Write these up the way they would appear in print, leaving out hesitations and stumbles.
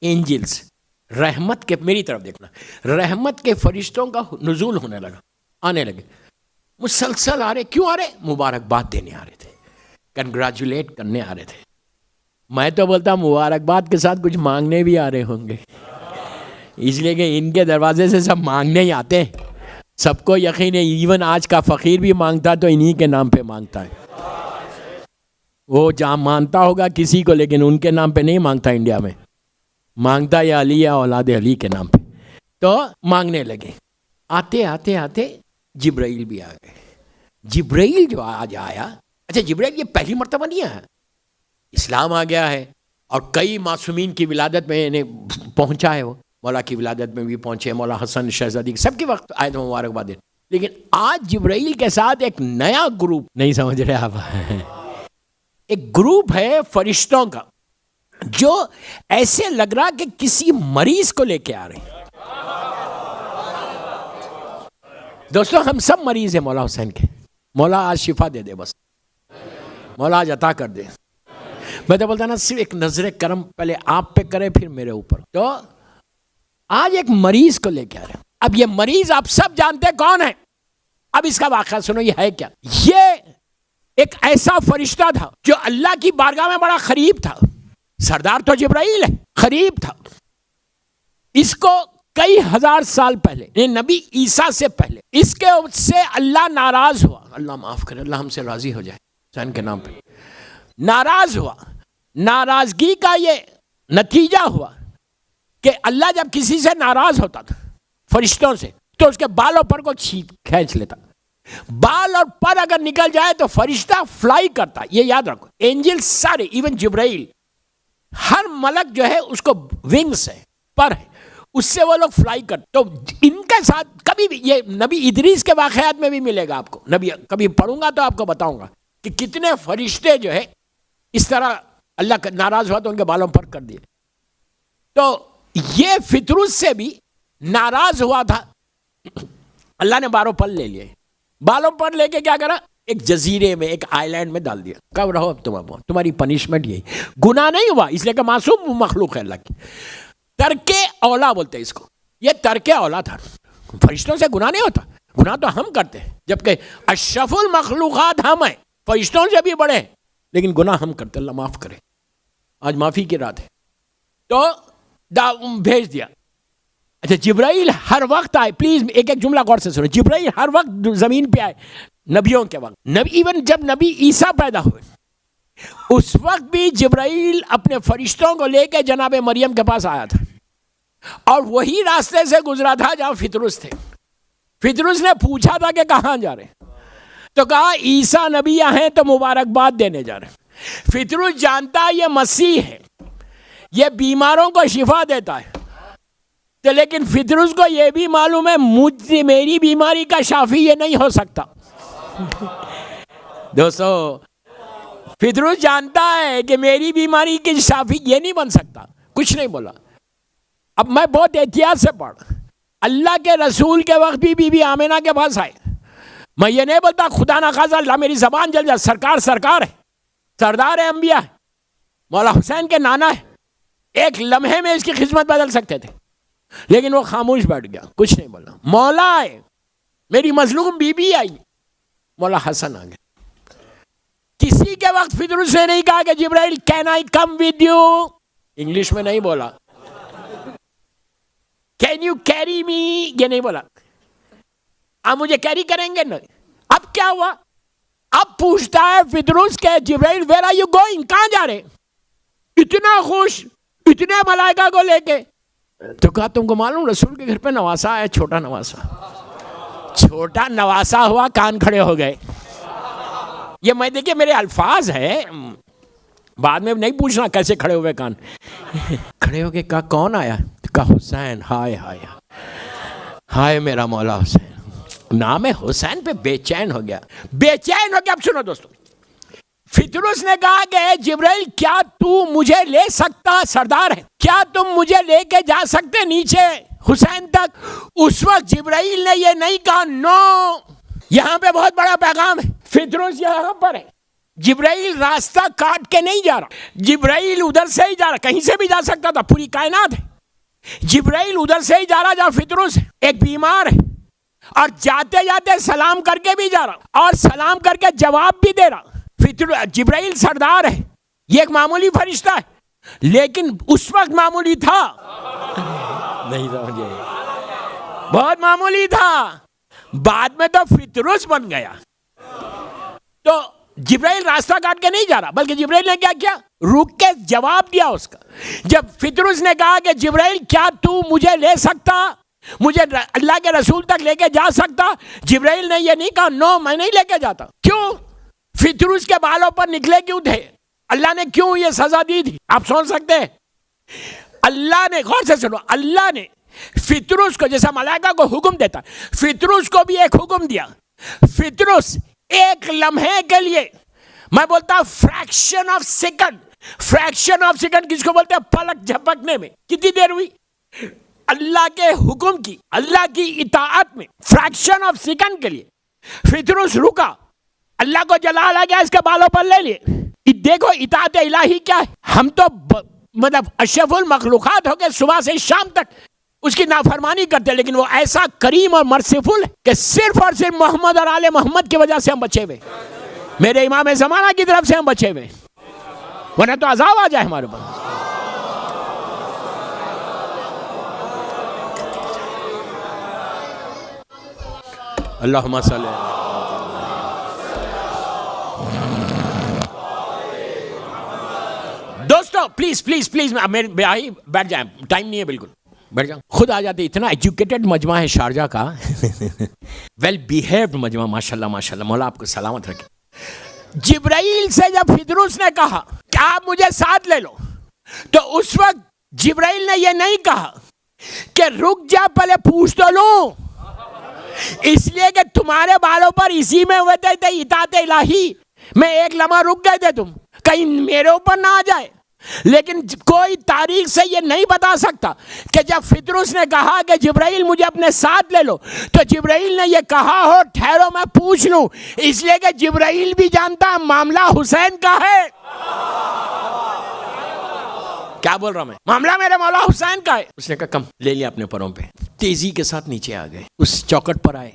Angels, रहमत के, मेरी तरफ देखना, रहमत के फरिश्तों का नुज़ूल होने लगा, आने लगे, मुसलसल आ रहे। क्यों आ रहे? मुबारकबाद देने आ रहे थे, कंग्रेचुलेट करने आ रहे थे। मैं तो बोलता मुबारकबाद के साथ कुछ मांगने भी आ रहे होंगे, इसलिए कि इनके दरवाजे से सब मांगने ही आते हैं। सबको यकीन है, इवन आज का फ़कीर भी मांगता तो इन्हीं के नाम पे मांगता है। वो जहाँ मानता होगा किसी को, लेकिन उनके नाम पे नहीं मांगता। इंडिया में मांगता या अली या औलाद अली के नाम पे। तो मांगने लगे, आते आते आते जिब्राइल भी आ गए। जिब्राइल जो आज आया, अच्छा जिब्राइल ये पहली मर्तबा नहीं आया, इस्लाम आ गया है और कई मासूमीन की विलादत में इन्हें पहुंचा है। वो मौला की विलादत में भी पहुंचे, मौला हसन शहजादी सबके वक्त आए थे मुबारकबाद देने। लेकिन आज जिब्राइल के साथ एक नया ग्रुप, नहीं समझ रहे आप, एक ग्रुप है फरिश्तों का जो ऐसे लग रहा कि किसी मरीज को लेके आ रहे हैं। दोस्तों हम सब मरीज हैं मौला हुसैन के। मौला आज शिफा दे दे, बस मौला आज अता कर दे। मैं तो बोलता ना, सिर्फ एक नजर करम पहले आप पे करे फिर मेरे ऊपर। तो आज एक मरीज को लेके आ रहे हैं। अब ये मरीज आप सब जानते हैं कौन है। अब इसका वाक़या सुनो, ये है क्या? ये एक ऐसा फरिश्ता था जो अल्लाह की बारगाह में बड़ा करीब था। सरदार तो जिब्राइल है, करीब था। इसको कई हजार साल पहले, नबी ईसा से पहले, इसके उससे अल्लाह नाराज हुआ। अल्लाह माफ करे, अल्लाह हमसे राजी हो जाए, हुसैन के नाम पे नाराज हुआ। नाराजगी का ये नतीजा हुआ कि अल्लाह जब किसी से नाराज होता था, फरिश्तों से, तो उसके बालों पर को खींच लेता। बाल और पर अगर निकल जाए तो फरिश्ता फ्लाई करता। ये याद रखो, एंजल सारे, इवन जिब्राइल, हर मलक जो है उसको विंग्स है, पर है, उससे वो लोग फ्लाई करते। तो इनके साथ कभी भी, ये नबी इदरीस के वाक़यात में भी मिलेगा आपको। नबी कभी पढ़ूंगा तो आपको बताऊंगा कि कितने फरिश्ते जो है इस तरह अल्लाह नाराज हुआ तो उनके बालों पर कर दिए। तो ये फितरुस से भी नाराज हुआ था, अल्लाह ने बालों पर ले लिए। बालों पर लेके क्या करा? एक जजीरे में, एक आइलैंड में डाल दिया। कब रहो अब तुम्हारी पनिशमेंट यही। गुनाह नहीं हुआ, इसलिए कि मासूम मखलूक है अल्लाह की। तरके औला बोलते हैं इसको। ये तरके औला था। फरिश्तों से गुनाह नहीं होता, गुनाह तो हम करते हैं, जबकि अशरफुल मखलूकात हम हैं, फरिश्तों से भी बड़े हैं, लेकिन गुनाह हम करते। अल्लाह माफ करे, आज माफी की रात है। तो भेज दिया। अच्छा जिब्राइल हर वक्त आए, प्लीज एक एक जुमला गौर से सुनो। जिब्राइल हर वक्त जमीन पे आए, नबियों के वक्त। इवन जब नबी ईसा पैदा हुए उस वक्त भी जिब्राइल अपने फरिश्तों को लेकर जनाब मरियम के पास आया था, और वही रास्ते से गुजरा था जहां फितरुस थे। फितरुस ने पूछा था कि कहां जा रहे, तो कहा ईसा नबी हैं तो मुबारकबाद देने जा रहे। फितरुस जानता है ये मसीह है, ये बीमारों को शिफा देता है। तो लेकिन फितरुस को यह भी मालूम है मेरी बीमारी का शाफी ये नहीं हो सकता। दोस्तों फितरुस जानता है कि मेरी बीमारी की शाफी ये नहीं बन सकता। कुछ नहीं बोला। अब मैं बहुत एहतियात से पढ़, अल्लाह के रसूल के वक्त भी बीबी आमिना के पास आए। मैं ये नहीं बोलता खुदा ना खासा अल्लाह मेरी जबान जल जाए, सरकार सरकार है, सरदार है, अंबिया है, मौला हुसैन के नाना है, एक लम्हे में इसकी खिदमत बदल सकते थे, लेकिन वो खामोश बैठ गया, कुछ नहीं बोला। मौला आए, मेरी मजलूम बीबी आई, मौला हसन आ गया। किसी के वक्त फितरुस ने नहीं कहा कि जिब्राइल can I come with you, English में नहीं बोला, कैन यू कैरी मी, ये नहीं बोला, आप मुझे कैरी करेंगे ना। अब क्या हुआ? अब पूछता है फितरुस के जिब्राइल वेयर आर यू गोइंग, कहां जा रहे? इतना खुश, इतने मलाइका को लेके। तो कहा तुमको मालूम रसूल के घर पे नवासा आया, छोटा नवासा। छोटा नवासा हुआ, कान खड़े हो गए। ये मैं देखिए मेरे अल्फाज है, बाद में नहीं पूछना कैसे खड़े हुए कान। खड़े हो गए, कहा कौन आया? कहा हुसैन। हाय हाय हाय मेरा मौला हुसैन। नाम है हुसैन पे बेचैन हो गया, बेचैन हो गया। अब सुनो दोस्तों, फितरुस ने कहा कि जिब्राइल क्या तू मुझे ले सकता, सरदार है, क्या तुम मुझे लेके जा सकते नीचे हुसैन तक? उस वक्त जिब्राइल ने ये नहीं कहा, नो, यहां पे बहुत बड़ा पैगाम है। फितरुस यहां पर है, जिब्राइल रास्ता काट के नहीं जा रहा, जिब्राइल उधर से ही जा रहा, कहीं से भी जा सकता था, पूरी कायनात है। जिब्राइल उधर से ही जा रहा जहां फितरूस है, एक बीमार है, और जाते जाते सलाम करके भी जा रहा और सलाम करके जवाब भी दे रहा। जिब्राइल सरदार है, ये एक मामूली फरिश्ता है, लेकिन उस वक्त मामूली था नहीं, समझे, बहुत मामूली था। बाद में तो फितरूस बन गया। तो जिब्राइल रास्ता काट के नहीं जा रहा, बल्कि जिब्राइल ने क्या किया, रुक के जवाब दिया उसका। जब फितरूस ने कहा कि जिब्राइल क्या तू मुझे ले सकता, मुझे अल्लाह के रसूल तक लेके जा सकता, जिब्राइल ने ये नहीं कहा नो मैं नहीं लेके जाता। क्यों? फितरूस के बालों पर निकले क्यों थे? अल्लाह ने क्यों ये सजा दी थी? आप सोच सकते हैं? अल्लाह ने, गौर से सुनो, अल्लाह ने फितरूस को, जैसा मलाइका को हुक्म देता, फितरूस को भी एक हुक्म दिया। फितरूस एक लम्हे के लिए, मैं बोलता हूं fraction of second, fraction of second किसको बोलते हैं? पलक झपकने में कितनी देर हुई? अल्लाह के हुक्म की, अल्लाह की इताअत में फ्रैक्शन ऑफ सेकंड के लिए फितरूस रुका, अल्लाह को जलाल आ गया, इसके बालों पर ले लिए। देखो इताअत इलाही क्या है। हम तो मतलब अशरफुल मखलूकात हो गए, सुबह से शाम तक उसकी नाफरमानी करते, लेकिन वो ऐसा करीम और मर्सीफुल है कि सिर्फ और सिर्फ मोहम्मद और आले मोहम्मद की वजह से हम बचे हुए, मेरे इमाम ज़माना की तरफ से हम बचे हुए, वरना तो अजाब आ जाए हमारे ऊपर। अल्लाहुम्मा सल्ली। दोस्तों प्लीज प्लीज प्लीज मेरे बैठ जाए, टाइम नहीं है, बिल्कुल बैठ जाओ, खुद आ जाते। इतना एजुकेटेड मजमा है शारजा का वेल बिहेव्ड मजमा, माशाल्लाह माशाल्लाह, मौला आपको सलामत रखे। जिब्राइल से जब फितरूस ने कहा कि आप मुझे साथ ले लो, तो उस वक्त जिब्राइल ने यह नहीं कहा कि रुक जा पहले पूछ तो लो, इसलिए कि तुम्हारे बालों पर इसी में हुए थे इताअत इलाही में एक लम्हा रुक गए थे, तुम कहीं मेरे ऊपर ना आ जाए। लेकिन कोई तारीख से ये नहीं बता सकता कि जब फितरूस ने कहा कि जिब्राइल मुझे अपने साथ ले लो, तो जिब्राइल ने ये कहा हो ठहरो मैं पूछ लूं, इसलिए कि जिब्राइल भी जानता मामला हुसैन का है। क्या बोल रहा हूं मैं? मामला मेरे मौला हुसैन का है। उसने कहा कम, ले लिया अपने पैरों पे, तेजी के साथ नीचे आ गए, उस चौकट पर आए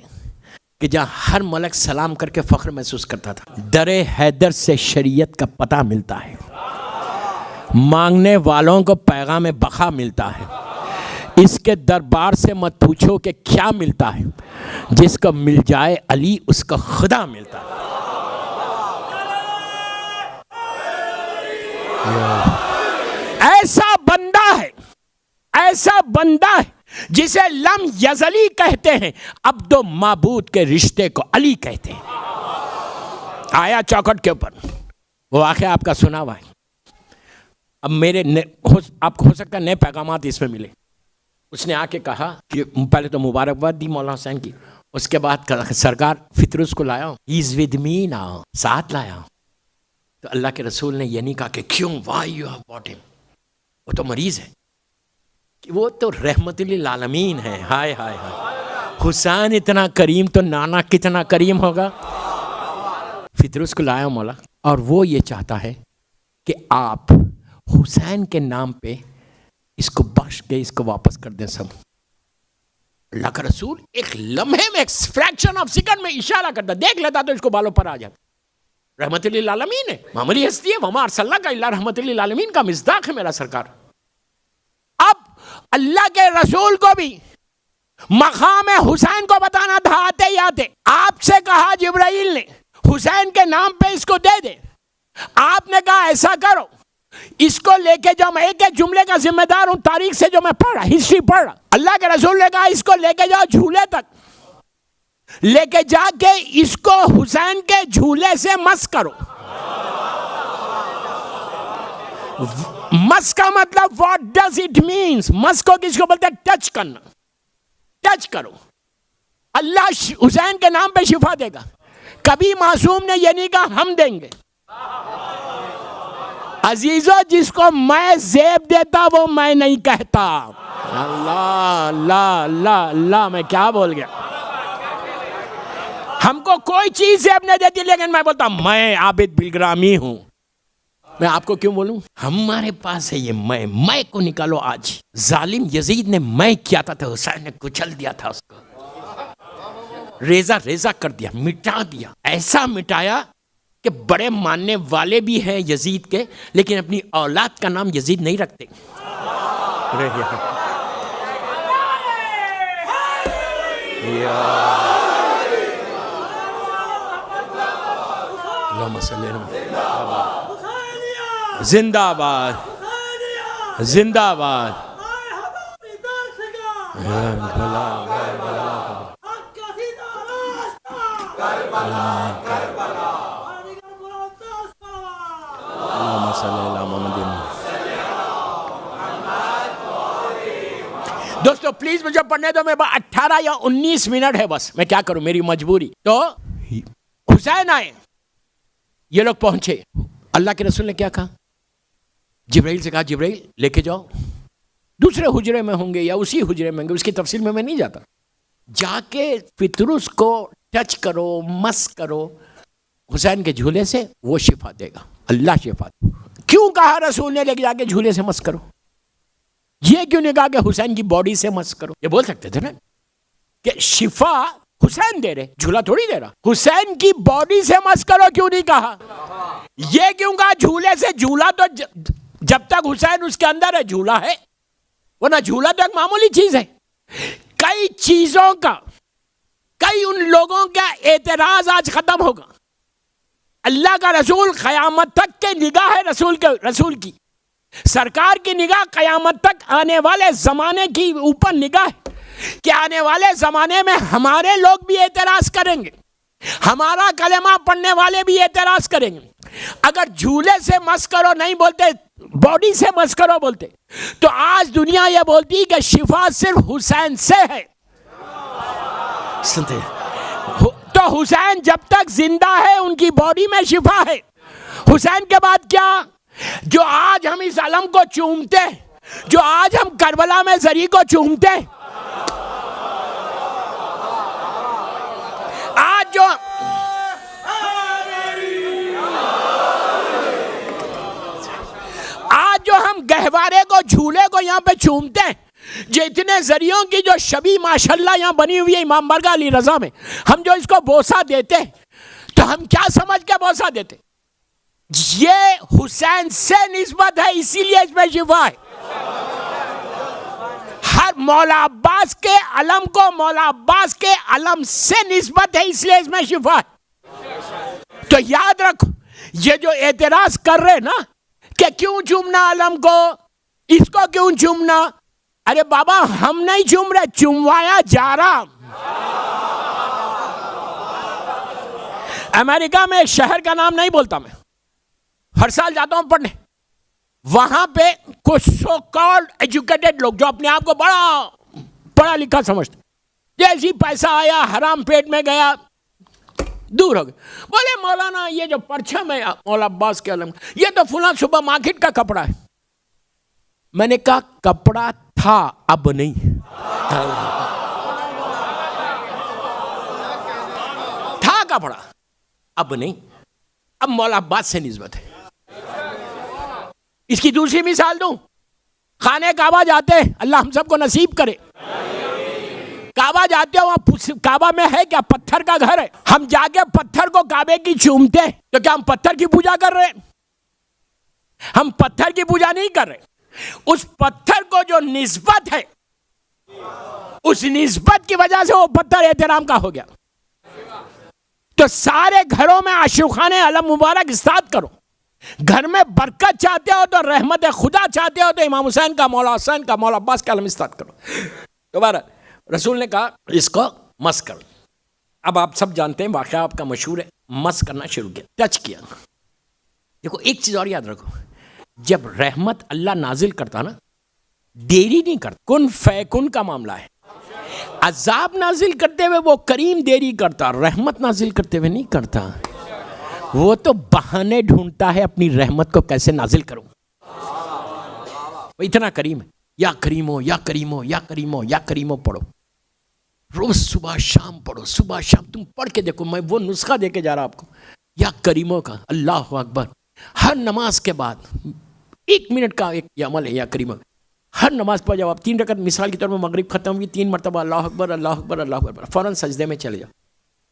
कि जहां हर मलक सलाम करके फख्र महसूस करता था। दरे हैदर से शरीयत का पता मिलता है, मांगने वालों को पैगाम बखा मिलता है, इसके दरबार से मत पूछो कि क्या मिलता है, जिसको मिल जाए अली उसको खुदा मिलता है। ऐसा बंदा है, ऐसा बंदा है जिसे लम यजली कहते हैं, अब्दो माबूद के रिश्ते को अली कहते हैं। आया चौखट के ऊपर, वो वाक़या आपका सुना हुआ है। अब मेरे आपको हो सकता है नए पैगामात इसमें मिले। उसने आके कहा कि पहले तो मुबारकबाद दी मौला हुसैन की, उसके बाद सरकार फितरूस को लाया, he is with me now, साथ लाया। तो अल्लाह के रसूल ने ये नहीं कहा कि क्यों, why you have bought him, वो तो मरीज है, कि वो तो रहमतुल आलमीन है। हाय हाय हाय, हुसैन इतना करीम तो नाना कितना करीम होगा। फितरूस को लाया मौला, और वो ये चाहता है कि आप हुसैन के नाम पे इसको बख्श के इसको वापस कर दें सब। अल्लाह का रसूल एक लम्हे में, एक फ्रैक्शन ऑफ सेकंड में इशारा करता, देख लेता तो इसको बालों पर आ जाता। रहमतुल आलमीन है, मामूली हस्ती है, वमा अरसलनाका इल्ला रहमतुल आलमीन का मिज़दाक है मेरा सरकार। अब अल्लाह के रसूल को भी मकाम हुसैन को बताना था, आते ही आते आपसे कहा जिब्राइल ने हुसैन के नाम पे इसको दे दे। आपने कहा ऐसा करो, इसको लेके जाओ, मैं एक एक जुमले का जिम्मेदार हूं, तारीख से जो मैं पढ़ रहा, हिस्ट्री पढ़ रहा। अल्लाह के रसूल ने कहा इसको लेके जाओ झूले तक, लेके जाके इसको हुसैन के झूले से मस करो। मस का मतलब व्हाट डज इट मीन्स? मस को किसको बोलते हैं? टच करना, टच करो। अल्लाह हुसैन के नाम पे शिफा देगा। कभी मासूम ने ये नहीं कहा हम देंगे। अजीजों, जिसको मैं जेब देता वो मैं नहीं कहता। अल्लाह अल्लाह अल्लाह अल्लाह, मैं क्या बोल गया। हमको कोई चीज जेब नहीं देती, लेकिन मैं बोलता मैं आबिद बिलग्रामी हूं। मैं आपको क्यों बोलूं? हमारे पास है ये मैं को निकालो आज। जालिम यजीद ने मैं किया था, तो हुसैन ने कुचल दिया था उसको, रेजा रेजा कर दिया, मिटा दिया। ऐसा मिटाया कि बड़े मानने वाले भी हैं यजीद के, लेकिन अपनी औलाद का नाम यजीद नहीं रखते। जिंदाबाद जिंदाबाद। दोस्तों प्लीज मुझे पढ़ने दो, मेरे पास 18 या 19 मिनट है बस, मैं क्या करूं, मेरी मजबूरी। तो हुसैन आए, ये लोग पहुंचे। अल्लाह के रसूल ने क्या कहा? जिब्राइल से कहा जिब्राइल लेके जाओ, दूसरे हुजरे में होंगे या उसी हुजरे में होंगे, उसकी तफसील में मैं नहीं जाता। जाके फितरुस को टच करो, मस करो, हुसैन के झूले से वो शिफा देगा, अल्लाह शिफा। क्यों कहा रसूल ने लेके जाके झूले से मस करो? ये क्यों नहीं कहा कि हुसैन की बॉडी से मस करो? ये बोल सकते थे ना कि शिफा हुसैन दे रहे, झूला थोड़ी दे रहा। हुसैन की बॉडी से मस करो क्यों नहीं कहा? ये क्यों कहा झूले से? झूला तो जब तक हुसैन उसके अंदर है झूला है, वरना झूला तो एक मामूली चीज है। कई चीजों का, कई उन लोगों का एतराज आज खत्म होगा। अल्लाह का रसूल कयामत तक के निगाह है, रसूल की सरकार की निगाह कयामत तक आने वाले जमाने की ऊपर निगाह है कि आने वाले जमाने में हमारे लोग भी एतराज करेंगे, हमारा कलेमा पढ़ने वाले भी एतराज करेंगे। अगर झूले से मस करो नहीं बोलते, बॉडी से मस करो बोलते, तो आज दुनिया यह बोलती कि शिफा सिर्फ हुसैन से है। सुनते तो हुसैन जब तक जिंदा है उनकी बॉडी में शिफा है। हुसैन के बाद क्या? जो आज हम इस अलम को चूमते, जो आज हम करबला में जरी को चूमते, आज जो हम गहवारे को, झूले को यहाँ पे चूमते हैं, जो इतने जरियों की जो शबी माशाल्लाह यहाँ बनी हुई है इमाम बारगाह अली रजा में, हम जो इसको बोसा देते हैं, तो हम क्या समझ के बोसा देते? ये हुसैन से निस्बत है, इसीलिए इसमें शिफा है। हर मौला अब्बास के अलम को मौला अब्बास के अलम से निस्बत है, इसलिए इसमें शिफा है। तो याद रखो, ये जो एतराज कर रहे ना कि क्यों चूमना अलम को, इसको क्यों चूमना, अरे बाबा हम नहीं चूम रहे, चुमवाया जा रहा। अमेरिका में एक शहर का नाम नहीं बोलता, मैं हर साल जाता हूं पढ़ने, वहां पे कुछ सो कॉल्ड एजुकेटेड लोग जो अपने आप को बड़ा पढ़ा लिखा समझते, जैसी पैसा आया हराम पेट में गया, दूर हो गए। बोले मौलाना ये जो परचम है मौला अब्बास के अलम, ये तो फुला सुबह मार्केट का कपड़ा है। मैंने कहा कपड़ा था, अब नहीं। था कपड़ा, अब नहीं, अब मौला अब्बास से निस्बत है। इसकी दूसरी मिसाल दूं, खाने काबा जाते हैं, अल्लाह हम सबको नसीब करे, काबा जाते हो, वहां काबा में है क्या? पत्थर का घर है। हम जाके पत्थर को काबे की चूमते हैं, तो क्या हम पत्थर की पूजा कर रहे हैं? हम पत्थर की पूजा नहीं कर रहे। उस पत्थर को जो निस्बत है, उस निस्बत की वजह से वो पत्थर एहतराम का हो गया। तो सारे घरों में आशिक़ाने अलम मुबारक इस्ताद करो। घर में बरकत चाहते हो तो रहमत खुदा चाहते हो तो इमाम हुसैन का, मौला हुसैन का, मौला अब्बास का अलम इस्ताद करो। दोबारा रसूल ने कहा इसको मस करो। अब आप सब जानते हैं, वाक़या आपका मशहूर है, मस करना शुरू किया, टच किया। देखो एक चीज और याद रखो, जब रहमत अल्लाह नाजिल करता ना, देरी नहीं करता। कुन फैकुन का मामला है। अजाब नाजिल करते हुए वो करीम देरी करता, रहमत नाजिल करते हुए नहीं करता। वो तो बहाने ढूंढता है अपनी रहमत को कैसे नाजिल करूं। वो इतना करीम है। या करीमो या करीमो या करीमो या करीमो पढ़ो। रोज सुबह शाम पढ़ो, सुबह शाम तुम पढ़ के देखो। मैं वो नुस्खा दे के जा रहा आपको, या करीमों का, अल्लाह अकबर। हर नमाज के बाद 1 मिनट का एक अमल है या करीमों। हर नमाज पर जब आप 3 रकअत, मिसाल के तौर में मगरिब खत्म हुई, 3 मरतबा अल्लाह अकबर अल्लाह अकबर अल्लाह अकबर, फ़ौरन सजदे में चले जाओ।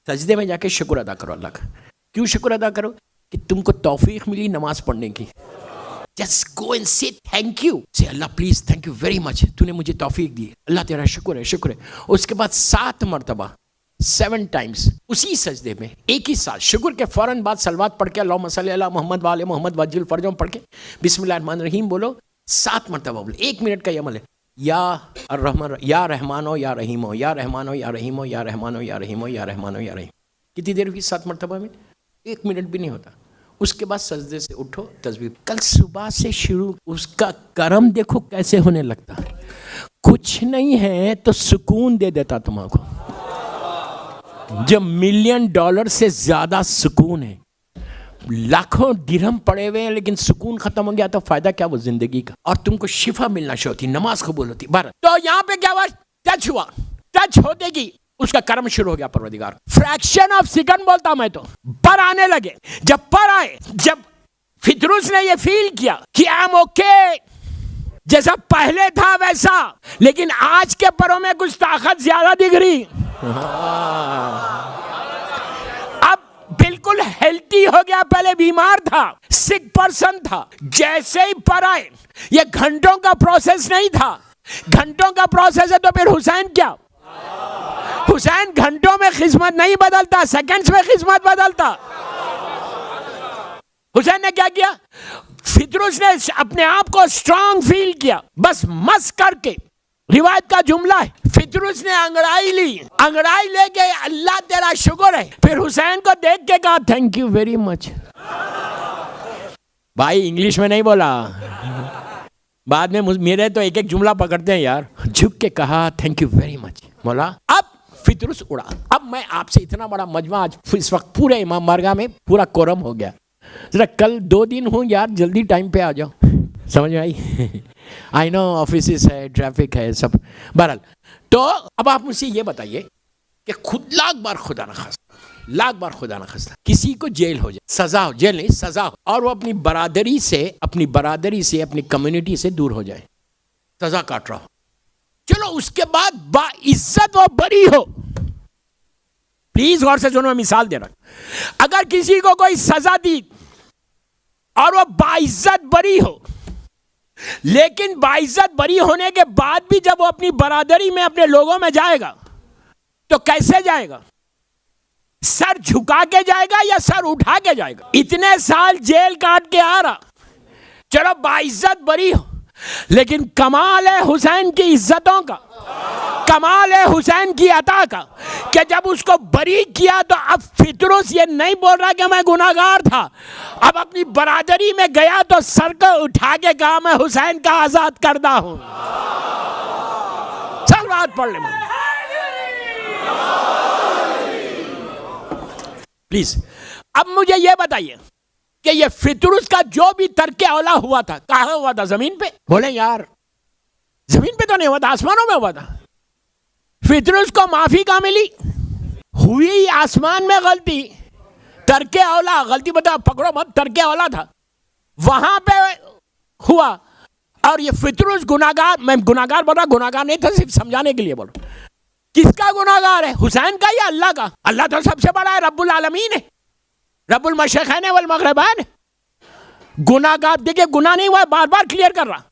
सजदे में जाके शुक्र अदा करो अल्लाह का। क्यों शुक्र अदा करो? कि तुमको तौफीक मिली नमाज पढ़ने की। Just go and say thank you, say अल्लाह please thank you very much, तूने मुझे तौफीक दी, अल्लाह तेरा शुक्र है शुक्र है। उसके बाद 7 मरतबा 7 टाइम्स उसी सजदे में एक ही साथ, शुक्र के फौरन बाद सलवात पढ़ के अल्लाहुम्मा सल्ली अला मोहम्मद वाले मोहम्मद वज्जिल फरजों पढ़ के बिस्मिल्लाहिर रहमानिर रहीम बोलो, 7 मरतबा बोलो। 1 मिनट का ये अमल है। या अर्रहमान, या रहमानो या रहीमो, या रहमानो या रहीमो, या रहमानो या रहीमो, या रहमानो या रहीम। कितनी देर हुई 7 मरतबा में? 1 मिनट भी नहीं होता। उसके बाद सजदे से उठो, तस्बीह। कल सुबह से शुरू, उसका करम देखो कैसे होने लगता है। कुछ नहीं है तो सुकून दे देता तुमको। जब $1 मिलियन से ज्यादा सुकून है, लाखों दिरहम पड़े हुए हैं लेकिन सुकून खत्म हो गया तो फायदा क्या वो जिंदगी का। और तुमको शिफा मिलना शुरू होती, नमाज कबूल होती। बारह तो यहाँ पे क्या हुआ? टच हुआ, टच होते की उसका कर्म शुरू हो गया परवरदिगार। फ्रैक्शन ऑफ सेकंड बोलता मैं तो, पर आने लगे। जब पर आए, जब फितरूस ने ये फील किया कि आई एम ओके, जैसा पहले था वैसा, लेकिन आज के परों में कुछ ताकत ज्यादा दिख रही। अब बिल्कुल हेल्थी हो गया, पहले बीमार था, सिक पर्सन था। जैसे ही पर आए, ये घंटों का प्रोसेस नहीं था। घंटों का प्रोसेस है तो फिर हुसैन क्या? हुसैन घंटों में खिस्मत नहीं बदलता, सेकंड्स में खिस्मत बदलता। हुसैन ने क्या किया? फितरूस ने अपने आप को स्ट्रांग फील किया, बस मस करके। रिवायत का जुमला है, फितरूस ने अंगड़ाई ली, अंगड़ाई लेके अल्लाह तेरा शुक्र है। फिर हुसैन को देख के कहा थैंक यू वेरी मच। भाई इंग्लिश में नहीं बोला, बाद में मेरे तो एक एक जुमला पकड़ते हैं यार। झुक के कहा थैंक यू वेरी मच मौला। अब फितरूस उड़ा। अब मैं आपसे इतना बड़ा मजमा आज इस वक्त पूरे इमाम बारगाह में पूरा कोरम हो गया। जरा कल 2 दिन हूँ यार, जल्दी टाइम पे आ जाओ। समझ में आई? आई नो ऑफिस है, ट्रैफिक है, सब। बहरहाल तो अब आप मुझसे ये बताइए कि खुद लाख बार खुदा ना खास्ता, लाख बार खुदा ना खास्ता किसी को जेल हो जाए, सजा हो, जेल नहीं सजा हो, और वो अपनी बरादरी से, अपनी कम्युनिटी से दूर हो जाए, सजा काट रहा हो, चलो उसके बाद बाइज्जत वो बरी हो। प्लीज गौर से सुनो, मैं मिसाल दे रहा हूं। अगर किसी को कोई सजा दी और वो बाइज्जत बरी हो, लेकिन बाइज्जत बरी होने के बाद भी जब वो अपनी बरादरी में, अपने लोगों में जाएगा तो कैसे जाएगा? सर झुका के जाएगा या सर उठा के जाएगा? इतने साल जेल काट के आ रहा, चलो बाइज्जत बरी हो, लेकिन कमाल है हुसैन की इज्जतों का, कमाल है हुसैन की अता का, कि जब उसको बरी किया तो अब फितरूस ये नहीं बोल रहा कि मैं गुनाहगार था। अब अपनी बरादरी में गया तो सर को उठा के कहा मैं हुसैन का आजाद करदा हूं। चल बात पढ़ ले प्लीज। अब मुझे ये बताइए कि ये फितरूस का जो भी तर्के औला हुआ था, कहां हुआ था? जमीन पे? बोले यार जमीन पे तो नहीं हुआ था, आसमानों में हुआ था। फितरूस को माफी कहां मिली? हुई आसमान में गलती, तर्के औला, गलती बता पकड़ो मत, तर्के औला था, वहां पे हुआ। और ये फितरूस गुनाहगार, मैं गुनाहगार बोल रहा, गुनाहगार नहीं था, सिर्फ समझाने के लिए बोल रहा। किसका गुनाहगार है? हुसैन का या अल्लाह का? अल्लाह तो सबसे बड़ा है, रब्बुल आलमीन है, रब्बुल मशरिक़ैन वल मग़रिबैन। गुनाहगार देखिए, गुनाह नहीं हुआ, बार बार क्लियर कर रहा,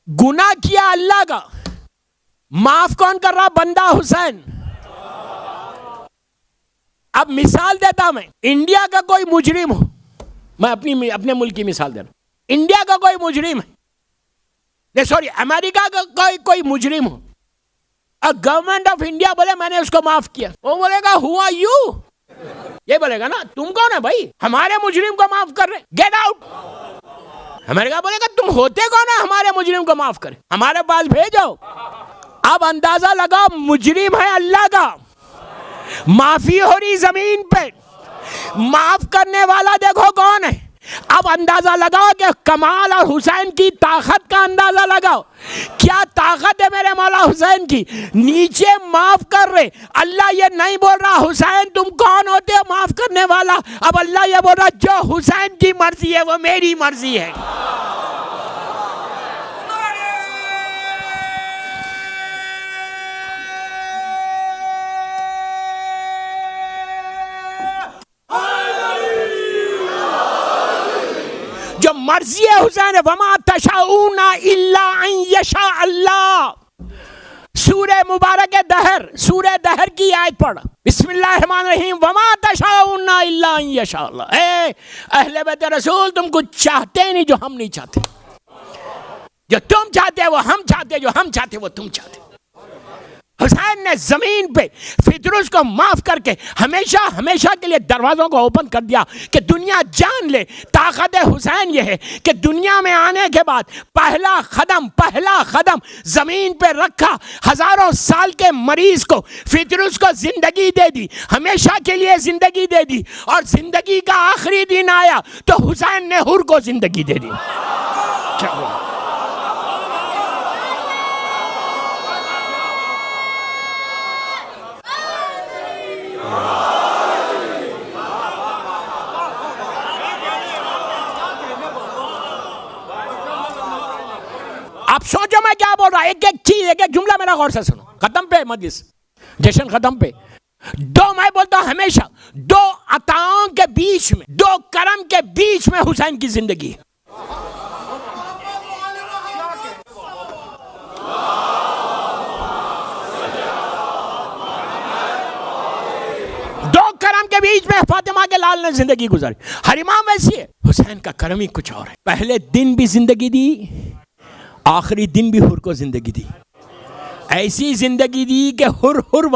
गुनाह किया अल्लाह का, माफ कौन कर रहा? बंदा हुसैन। अब मिसाल देता मैं, इंडिया का कोई मुजरिम हो, मैं अपने मुल्क की मिसाल दे रहा हूं। इंडिया का कोई मुजरिम है, सॉरी अमेरिका का कोई मुजरिम हो, और गवर्नमेंट ऑफ इंडिया बोले मैंने उसको माफ किया, वो बोलेगा हु आर यू? ये बोलेगा ना तुम कौन है भाई, हमारे मुजरिम को माफ कर रहे, गेट आउट। अमेरिका बोलेगा तुम होते कौन है हमारे मुजरिम को माफ करे, हमारे पास भेजो। अब अंदाजा लगाओ, मुजरिम है अल्लाह का, माफी हो रही जमीन पे, माफ करने वाला देखो कौन है? अब अंदाजा लगाओ कि कमाल और हुसैन की ताकत का अंदाजा लगाओ। क्या ताकत है मेरे मौला हुसैन की, नीचे माफ कर रहे। अल्लाह ये नहीं बोल रहा हुसैन तुम कौन होते हो माफ करने वाला, अब अल्लाह ये बोल रहा जो हुसैन की मर्जी है वो मेरी मर्जी है। जो मर्जी है हुसैन है, वमा तशाऊना इल्ला अन यशा अल्लाह। सूरह मुबारक दहर, सूरह दहर की आयत पढ़, बिस्मिल्लाहिर्रहमानिर्रहीम, वमा तशाऊना इल्ला अन यशा अल्लाह। ए अहले बैत रसूल तुम कुछ चाहते ही नहीं जो हम नहीं चाहते, जो तुम चाहते हो वो हम चाहते, जो हम चाहते वो तुम चाहते। हुसैन ने जमीन पे फितरुस को माफ करके हमेशा हमेशा के लिए दरवाजों को ओपन कर दिया कि दुनिया जान ले ताकत हुसैन ये है कि दुनिया में आने के बाद पहला कदम जमीन पे रखा, हजारों साल के मरीज को फितरुस को जिंदगी दे दी, हमेशा के लिए जिंदगी दे दी, और जिंदगी का आखिरी दिन आया तो हुसैन ने हुर को जिंदगी दे दी। आप सोचो मैं क्या बोल रहा, एक एक चीज एक एक जुमला मेरा गौर से सुनो। खत्म पे मजलिस, जश्न खत्म पे। दो मैं बोलता हूं हमेशा, दो अताओं के बीच में, दो करम के बीच में हुसैन की जिंदगी। दो करम के बीच में फातिमा के लाल ने जिंदगी गुजारी। हर इमाम वैसी है, हुसैन का करम ही कुछ और है। पहले दिन भी जिंदगी दी, आखिरी दिन भी हुर को जिंदगी दी। ऐसी जिंदगी दी कि हुर हुर बन